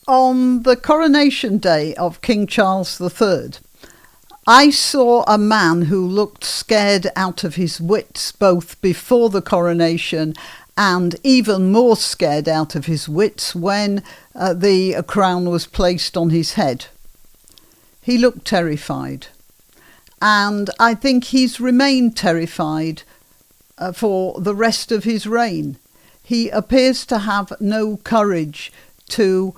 On the coronation day of King Charles III, I saw a man who looked scared out of his wits both before the coronation and even more scared out of his wits when the crown was placed on his head. He looked terrified, and I think he's remained terrified for the rest of his reign. He appears to have no courage to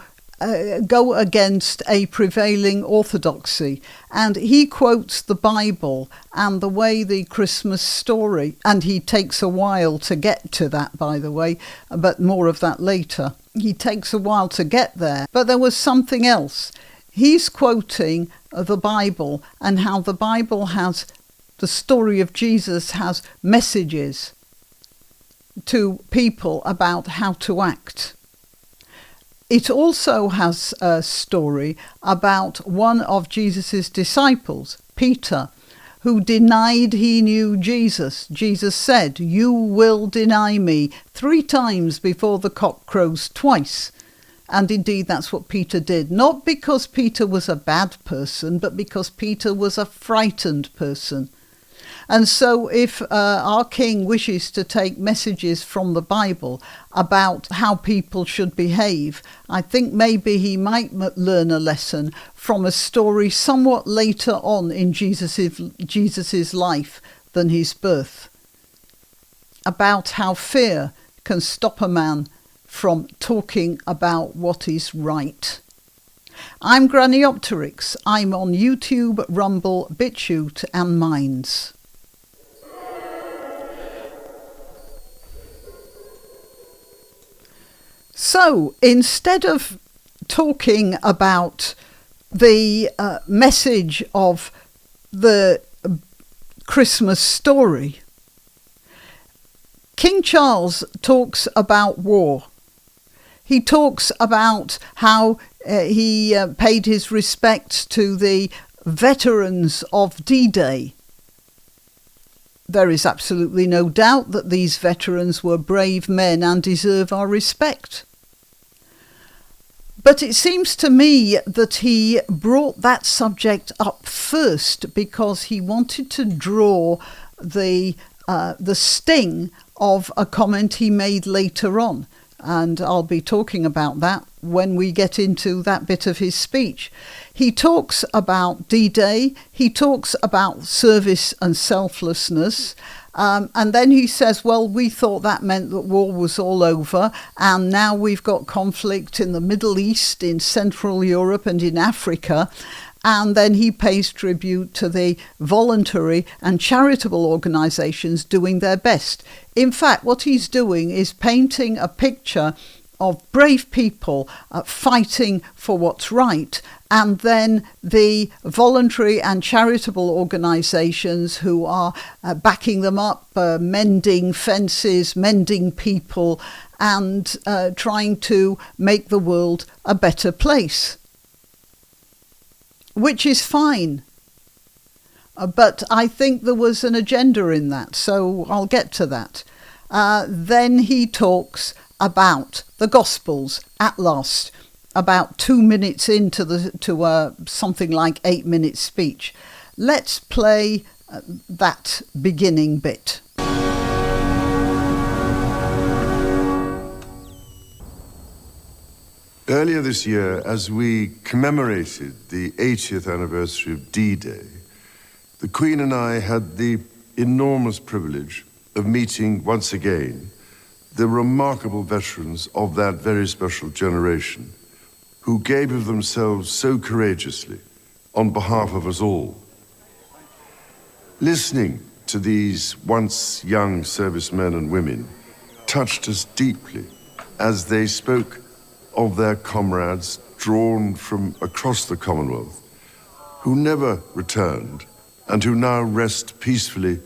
go against a prevailing orthodoxy, and he quotes the Bible and the way the Christmas story, and he takes a while to get to that, by the way, but more of that later. He takes a while to get there, but there was something else. He's quoting the Bible and how the Bible has, the story of Jesus has messages to people about how to act. It also has a story about one of Jesus's disciples, Peter, who denied he knew Jesus. Jesus said, "You will deny me 3 times before the cock crows twice." And indeed, that's what Peter did. Not because Peter was a bad person, but because Peter was a frightened person. And so if our king wishes to take messages from the Bible about how people should behave, I think maybe he might learn a lesson from a story somewhat later on in Jesus's life than his birth, about how fear can stop a man from talking about what is right. I'm Granniopteryx. I'm on YouTube, Rumble, BitChute and Minds. So instead of talking about the message of the Christmas story, King Charles talks about war. He talks about how he paid his respects to the veterans of D-Day. There is absolutely no doubt that these veterans were brave men and deserve our respect. But it seems to me that he brought that subject up first because he wanted to draw the sting of a comment he made later on. And I'll be talking about that when we get into that bit of his speech. He talks about D-Day, he talks about service and selflessness, and then he says, well, we thought that meant that war was all over, and now we've got conflict in the Middle East, in Central Europe and in Africa. And then he pays tribute to the voluntary and charitable organisations doing their best. In fact, what he's doing is painting a picture of brave people fighting for what's right, and then the voluntary and charitable organisations who are backing them up, mending fences, mending people, and trying to make the world a better place. Which is fine. But I think there was an agenda in that, so I'll get to that. Then he talks about the Gospels at last, about 2 minutes into something like 8-minute speech. Let's play that beginning bit. Earlier this year, as we commemorated the 80th anniversary of D-Day, the Queen and I had the enormous privilege of meeting once again the remarkable veterans of that very special generation who gave of themselves so courageously on behalf of us all. Listening to these once young servicemen and women touched us deeply as they spoke of their comrades drawn from across the Commonwealth, who never returned and who now rest peacefully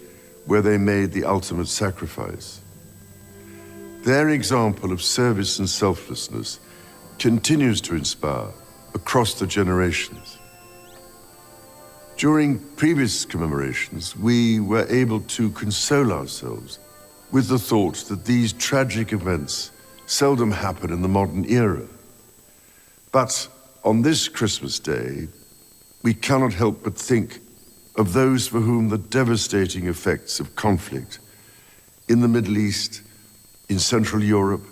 where they made the ultimate sacrifice. Their example of service and selflessness continues to inspire across the generations. During previous commemorations, we were able to console ourselves with the thought that these tragic events seldom happen in the modern era. But on this Christmas Day, we cannot help but think of those for whom the devastating effects of conflict in the Middle East, in Central Europe,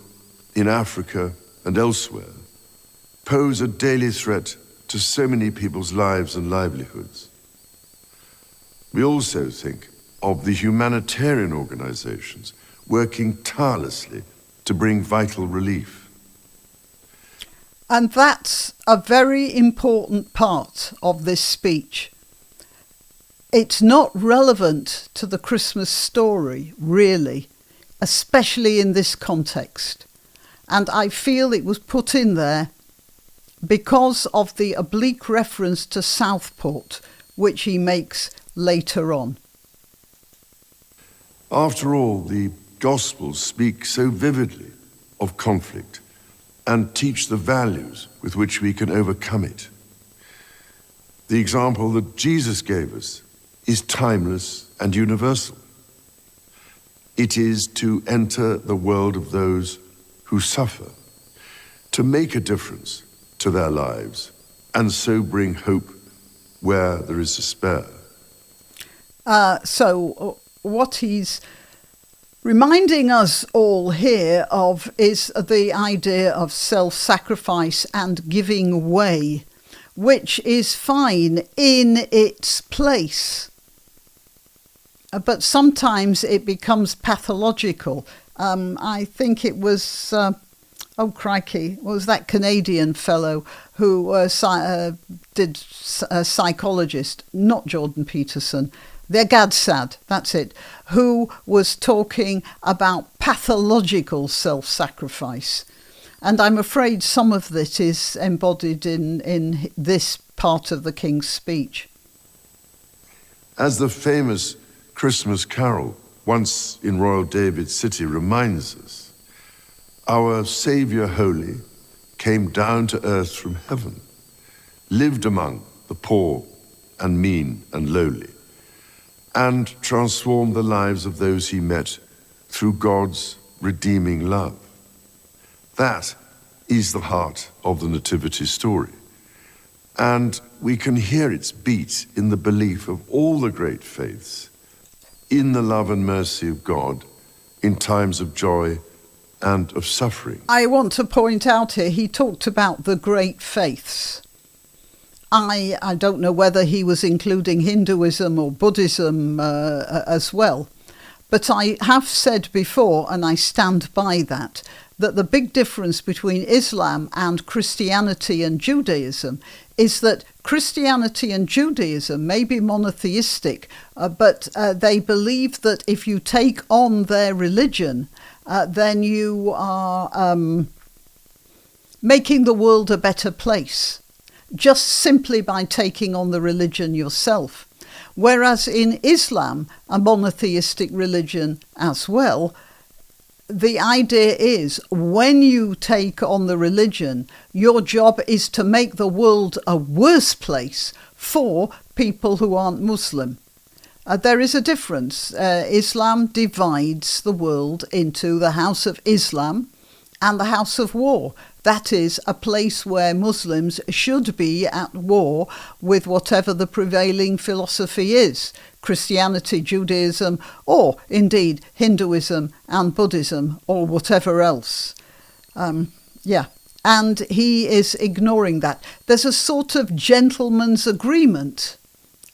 in Africa, and elsewhere pose a daily threat to so many people's lives and livelihoods. We also think of the humanitarian organizations working tirelessly to bring vital relief. And that's a very important part of this speech. It's not relevant to the Christmas story, really, especially in this context. And I feel it was put in there because of the oblique reference to Southport, which he makes later on. After all, the Gospels speak so vividly of conflict and teach the values with which we can overcome it. The example that Jesus gave us is timeless and universal. It is to enter the world of those who suffer, to make a difference to their lives, and so bring hope where there is despair. So what he's reminding us all here of is the idea of self-sacrifice and giving way, which is fine in its place. But sometimes it becomes pathological. I think it was, oh crikey, what was that Canadian fellow who did a psychologist, not Jordan Peterson, the Gadsad, that's it, who was talking about pathological self-sacrifice. And I'm afraid some of this is embodied in this part of the King's speech. As the famous Christmas carol, once in Royal David's City, reminds us, our Saviour Holy came down to earth from heaven, lived among the poor and mean and lowly, and transformed the lives of those he met through God's redeeming love. That is the heart of the Nativity story. And we can hear its beat in the belief of all the great faiths, in the love and mercy of God, in times of joy and of suffering. I want to point out here, he talked about the great faiths. I don't know whether he was including Hinduism or Buddhism as well, but I have said before, and I stand by that the big difference between Islam and Christianity and Judaism is that Christianity and Judaism may be monotheistic, but they believe that if you take on their religion, then you are making the world a better place, just simply by taking on the religion yourself. Whereas in Islam, a monotheistic religion as well, the idea is when you take on the religion, your job is to make the world a worse place for people who aren't Muslim. There is a difference. Islam divides the world into the House of Islam and the House of War. That is a place where Muslims should be at war with whatever the prevailing philosophy is. Christianity, Judaism, or indeed Hinduism and Buddhism, or whatever else. And he is ignoring that. There's a sort of gentleman's agreement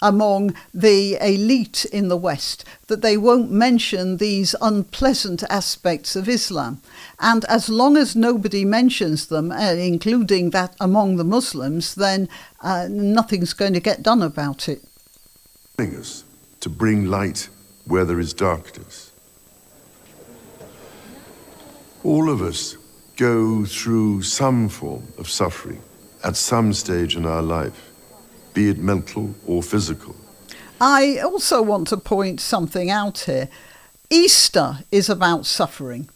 among the elite in the West that they won't mention these unpleasant aspects of Islam. And as long as nobody mentions them, including that among the Muslims, then nothing's going to get done about it. Us to bring light where there is darkness. All of us go through some form of suffering at some stage in our life, be it mental or physical. I also want to point something out here. Easter is about suffering.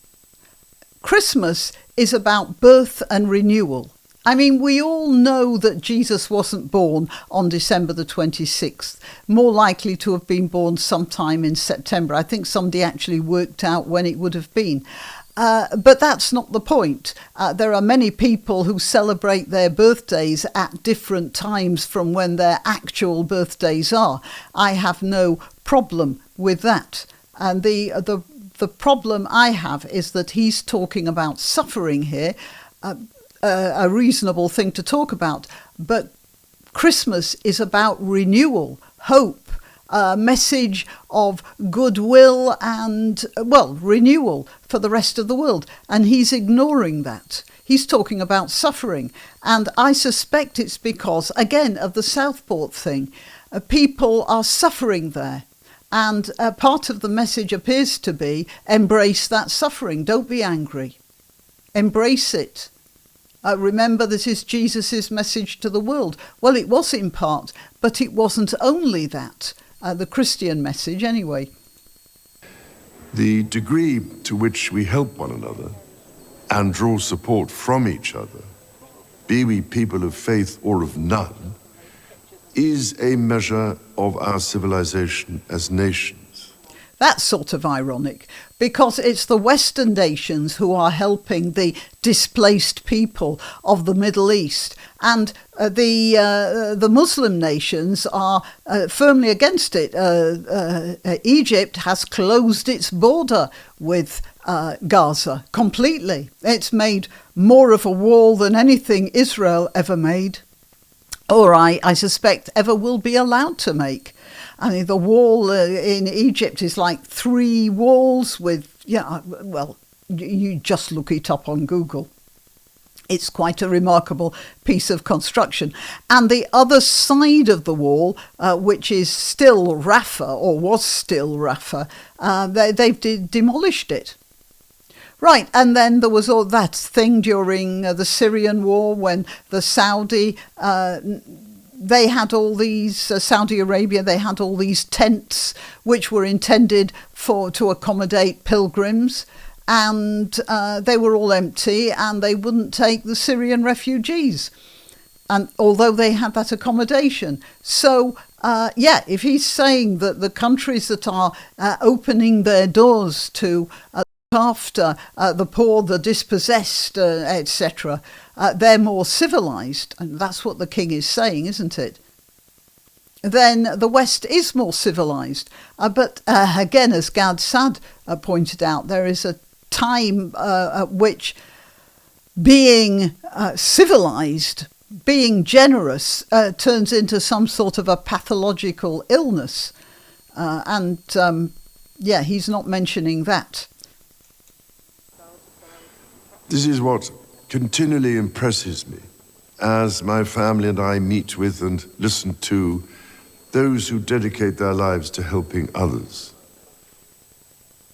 Christmas is about birth and renewal. I mean, we all know that Jesus wasn't born on December the 26th, more likely to have been born sometime in September. I think somebody actually worked out when it would have been. But that's not the point. There are many people who celebrate their birthdays at different times from when their actual birthdays are. I have no problem with that. And the problem I have is that he's talking about suffering here, a reasonable thing to talk about. But Christmas is about renewal, hope, a message of goodwill and, renewal for the rest of the world. And he's ignoring that. He's talking about suffering. And I suspect it's because, again, of the Southport thing. People are suffering there. And part of the message appears to be, embrace that suffering. Don't be angry. Embrace it. Remember, this is Jesus' message to the world. Well, it was in part, but it wasn't only that. The Christian message, anyway. The degree to which we help one another and draw support from each other, be we people of faith or of none, is a measure of our civilization as nations. That's sort of ironic, because it's the Western nations who are helping the displaced people of the Middle East, and the Muslim nations are firmly against it. Egypt has closed its border with Gaza completely. It's made more of a wall than anything Israel ever made, or I suspect ever will be allowed to make. I mean, the wall in Egypt is like 3 walls with, you just look it up on Google. It's quite a remarkable piece of construction. And the other side of the wall, which is still Rafah, or was still Rafah, they've demolished it. Right, and then there was all that thing during the Syrian war when the Saudi... they had all these, Saudi Arabia, they had all these tents which were intended to accommodate pilgrims, and they were all empty and they wouldn't take the Syrian refugees, and although they had that accommodation. So, if he's saying that the countries that are opening their doors to after the poor, the dispossessed, etc., they're more civilized, and that's what the king is saying, isn't it? Then the West is more civilized. But again, as Gad Sad pointed out, there is a time at which being civilized, being generous, turns into some sort of a pathological illness. He's not mentioning that. This is what continually impresses me as my family and I meet with and listen to those who dedicate their lives to helping others.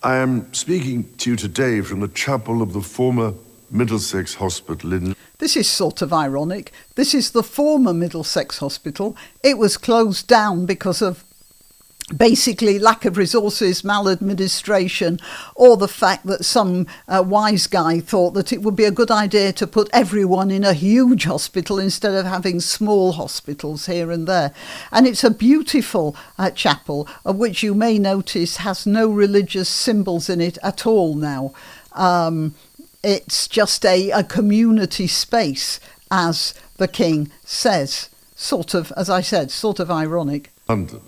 I am speaking to you today from the chapel of the former Middlesex Hospital in... This is sort of ironic. This is the former Middlesex Hospital. It was closed down because of basically lack of resources, maladministration, or the fact that some wise guy thought that it would be a good idea to put everyone in a huge hospital instead of having small hospitals here and there. And it's a beautiful chapel, of which you may notice has no religious symbols in it at all now. It's just a community space, as the king says. Sort of, as I said, sort of ironic. London.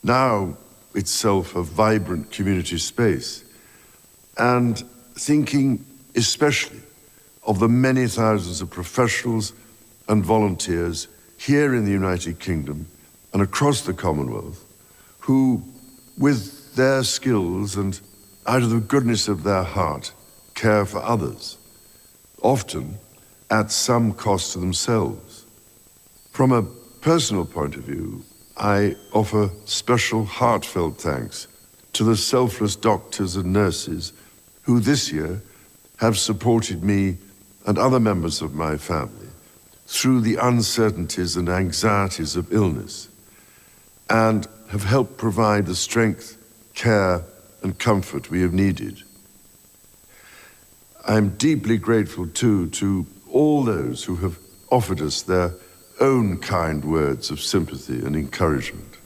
Now itself a vibrant community space, and thinking especially of the many thousands of professionals and volunteers here in the United Kingdom and across the Commonwealth who, with their skills and out of the goodness of their heart, care for others, often at some cost to themselves. From a personal point of view, I offer special heartfelt thanks to the selfless doctors and nurses who this year have supported me and other members of my family through the uncertainties and anxieties of illness, and have helped provide the strength, care, and comfort we have needed. I'm deeply grateful too to all those who have offered us their own kind words of sympathy and encouragement.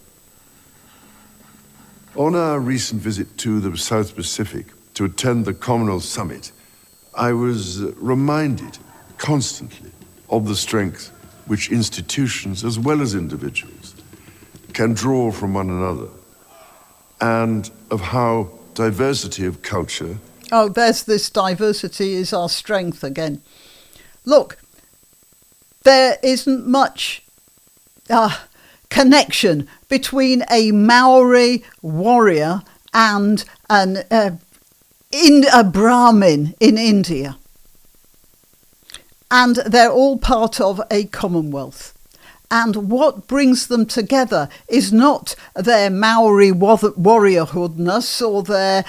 On our recent visit to the South Pacific to attend the Commonwealth Summit, I was reminded constantly of the strength which institutions, as well as individuals, can draw from one another, and of how diversity of culture... Oh, there's this diversity is our strength again. Look, there isn't much connection between a Maori warrior and a Brahmin in India. And they're all part of a commonwealth. And what brings them together is not their Maori warriorhoodness or their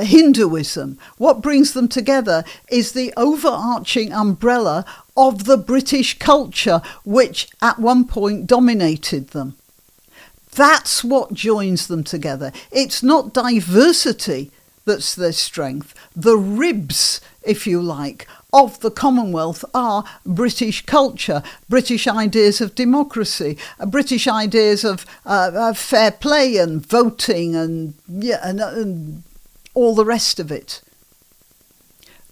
Hinduism. What brings them together is the overarching umbrella of the British culture, which at one point dominated them. That's what joins them together. It's not diversity that's their strength. The ribs, if you like, of the Commonwealth are British culture, British ideas of democracy, British ideas of fair play and voting and all the rest of it.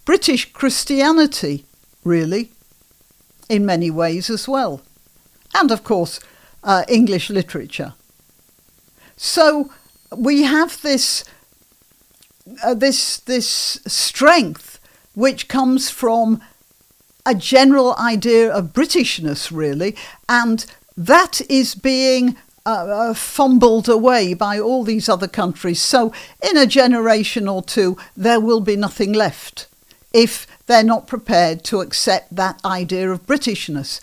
British Christianity, really, in many ways as well. And of course, English literature. So we have this strength which comes from a general idea of Britishness, really, and that is being fumbled away by all these other countries. So in a generation or two, there will be nothing left if they're not prepared to accept that idea of Britishness.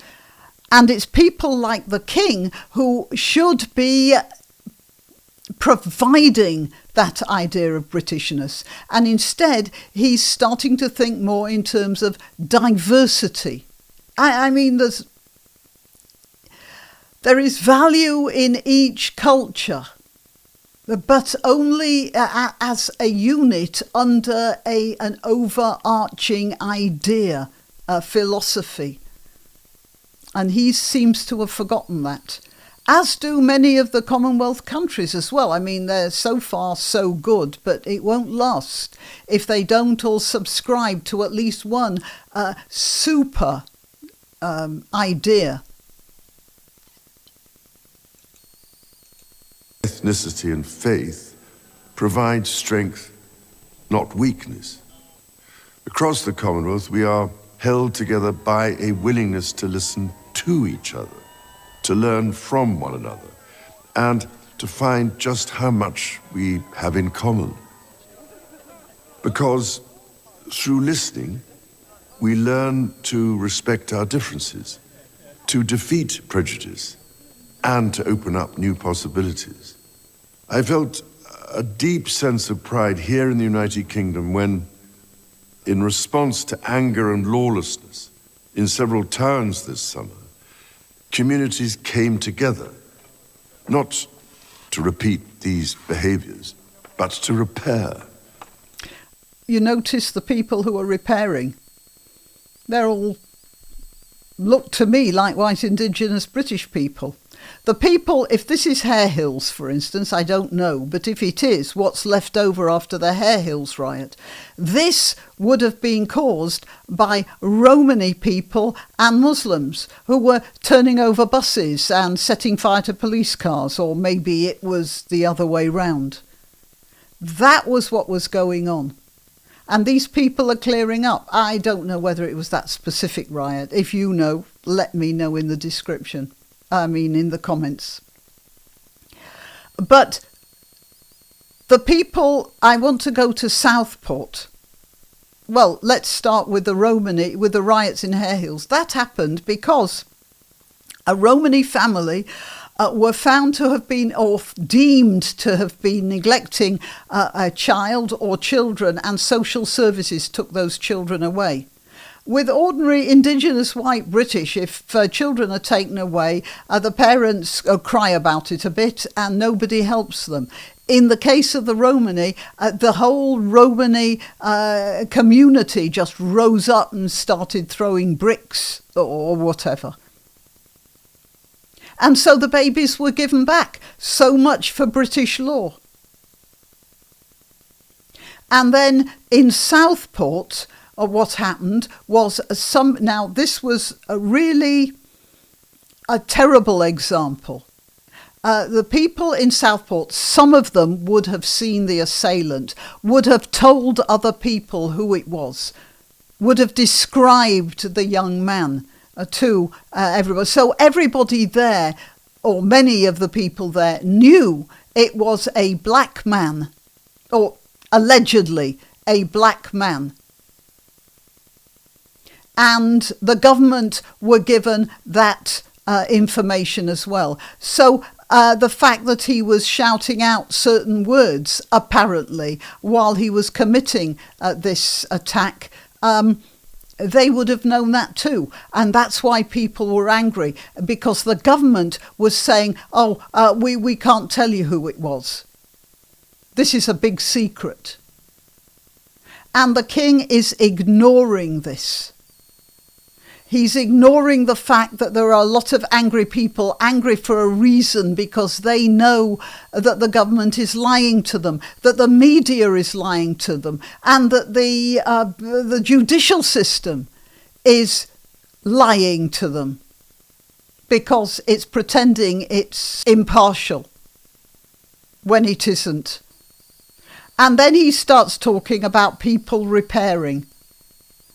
And it's people like the King who should be providing that idea of Britishness, and instead he's starting to think more in terms of diversity. I mean, there is value in each culture, but only as a unit under an overarching idea, a philosophy. And he seems to have forgotten that. As do many of the Commonwealth countries as well. I mean, they're so far so good, but it won't last if they don't all subscribe to at least one super idea. Ethnicity and faith provide strength, not weakness. Across the Commonwealth, we are held together by a willingness to listen to each other, to learn from one another, and to find just how much we have in common. Because through listening, we learn to respect our differences, to defeat prejudice, and to open up new possibilities. I felt a deep sense of pride here in the United Kingdom when, in response to anger and lawlessness in several towns this summer, communities came together, not to repeat these behaviours, but to repair. You notice the people who are repairing. They're all look to me like white Indigenous British people. The people, if this is Hare Hills, for instance, I don't know, but if it is, what's left over after the Hare Hills riot, this would have been caused by Romani people and Muslims who were turning over buses and setting fire to police cars, or maybe it was the other way round. That was what was going on. And these people are clearing up. I don't know whether it was that specific riot. If you know, let me know in the description. In the comments. But the people, I want to go to Southport. Well, let's start with the riots in Hare Hills. That happened because a Romani family were found to have been, or deemed to have been, neglecting a child or children, and social services took those children away. With ordinary Indigenous white British, if children are taken away, the parents cry about it a bit and nobody helps them. In the case of the Romani, the whole Romani community just rose up and started throwing bricks or whatever. And so the babies were given back. So much for British law. And then in Southport, what happened was now this was really a terrible example. The people in Southport, some of them would have seen the assailant, would have told other people who it was, would have described the young man to everybody. So everybody there, or many of the people there, knew it was a black man, or allegedly a black man. And the government were given that information as well. So the fact that he was shouting out certain words, apparently, while he was committing this attack, they would have known that too. And that's why people were angry, because the government was saying, we can't tell you who it was. This is a big secret. And the king is ignoring this. He's ignoring the fact that there are a lot of angry people, angry for a reason, because they know that the government is lying to them, that the media is lying to them, and that the judicial system is lying to them because it's pretending it's impartial when it isn't. And then he starts talking about people repairing.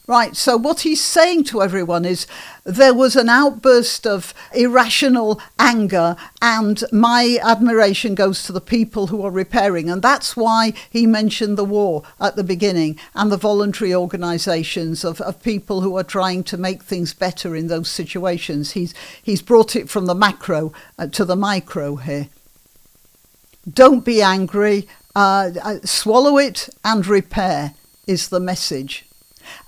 Right, so what he's saying to everyone is there was an outburst of irrational anger, and my admiration goes to the people who are repairing. And that's why he mentioned the war at the beginning and the voluntary organisations of people who are trying to make things better in those situations. He's brought it from the macro to the micro here. Don't be angry, swallow it and repair is the message.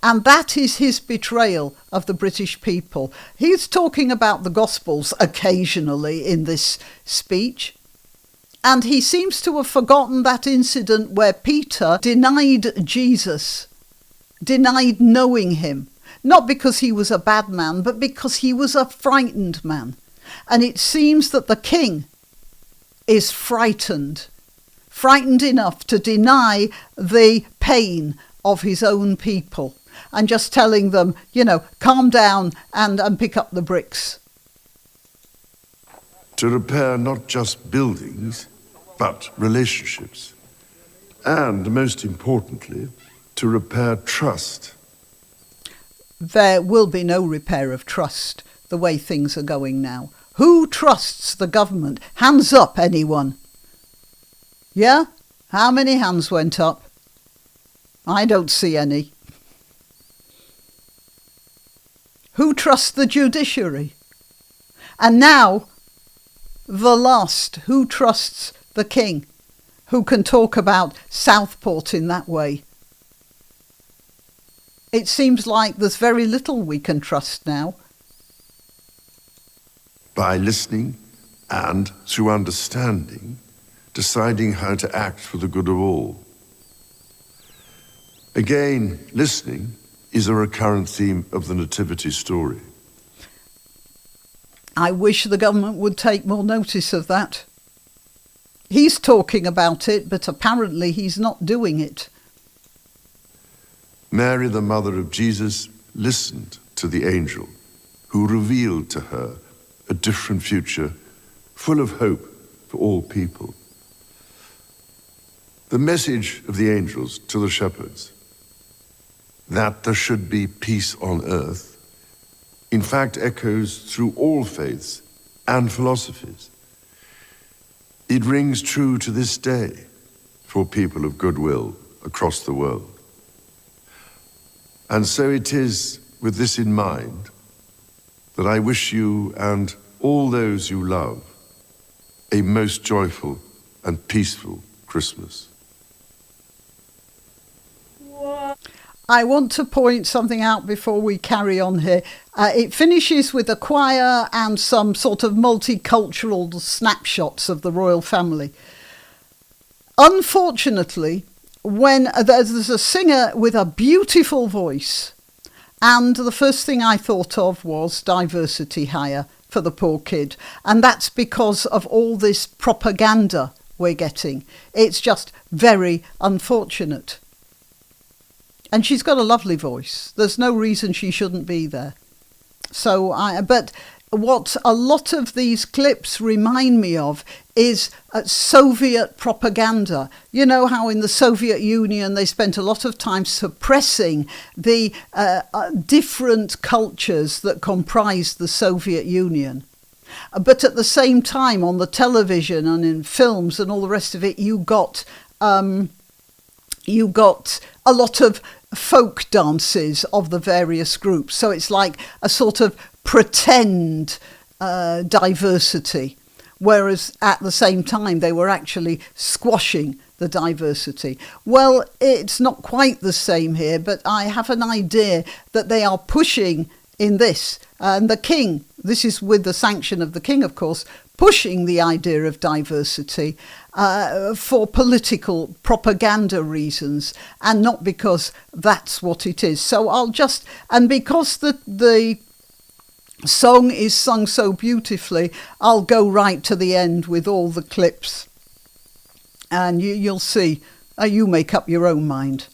And that is his betrayal of the British people. He's talking about the Gospels occasionally in this speech. And he seems to have forgotten that incident where Peter denied Jesus, denied knowing him. Not because he was a bad man, but because he was a frightened man. And it seems that the king is frightened enough to deny the pain of his own people, and just telling them, calm down and pick up the bricks. To repair not just buildings, but relationships. And most importantly, to repair trust. There will be no repair of trust the way things are going now. Who trusts the government? Hands up, anyone? Yeah? How many hands went up? I don't see any. Who trusts the judiciary? And now, the last, who trusts the king, who can talk about Southport in that way? It seems like there's very little we can trust now. By listening and, through understanding, deciding how to act for the good of all. Again, listening is a recurrent theme of the Nativity story. I wish the government would take more notice of that. He's talking about it, but apparently he's not doing it. Mary, the mother of Jesus, listened to the angel, who revealed to her a different future, full of hope for all people. The message of the angels to the shepherds, that there should be peace on earth, in fact echoes through all faiths and philosophies. It rings true to this day for people of goodwill across the world. And so it is with this in mind that I wish you and all those you love a most joyful and peaceful Christmas. I want to point something out before we carry on here. It finishes with a choir and some sort of multicultural snapshots of the royal family. Unfortunately, when there's a singer with a beautiful voice, and the first thing I thought of was diversity hire for the poor kid. And that's because of all this propaganda we're getting. It's just very unfortunate. And she's got a lovely voice. There's no reason she shouldn't be there. But what a lot of these clips remind me of is Soviet propaganda. You know how in the Soviet Union they spent a lot of time suppressing the different cultures that comprised the Soviet Union. But at the same time, on the television and in films and all the rest of it, you got a lot of folk dances of the various groups. So it's like a sort of pretend diversity, whereas at the same time they were actually squashing the diversity. Well, it's not quite the same here, but I have an idea that they are pushing in this. And the king, this is with the sanction of the king, of course, pushing the idea of diversity for political propaganda reasons, and not because that's what it is. So and because the song is sung so beautifully, I'll go right to the end with all the clips, and you'll see. You make up your own mind.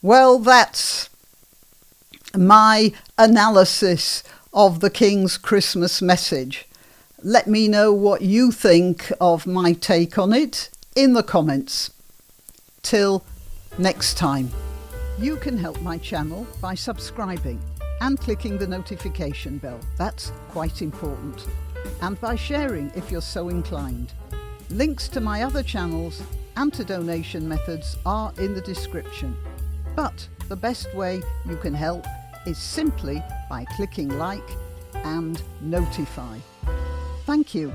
Well, that's my analysis of the King's Christmas message. Let me know what you think of my take on it in the comments. Till next time. You can help my channel by subscribing and clicking the notification bell. That's quite important. And by sharing if you're so inclined. Links to my other channels and to donation methods are in the description. But the best way you can help is simply by clicking like and notify. Thank you.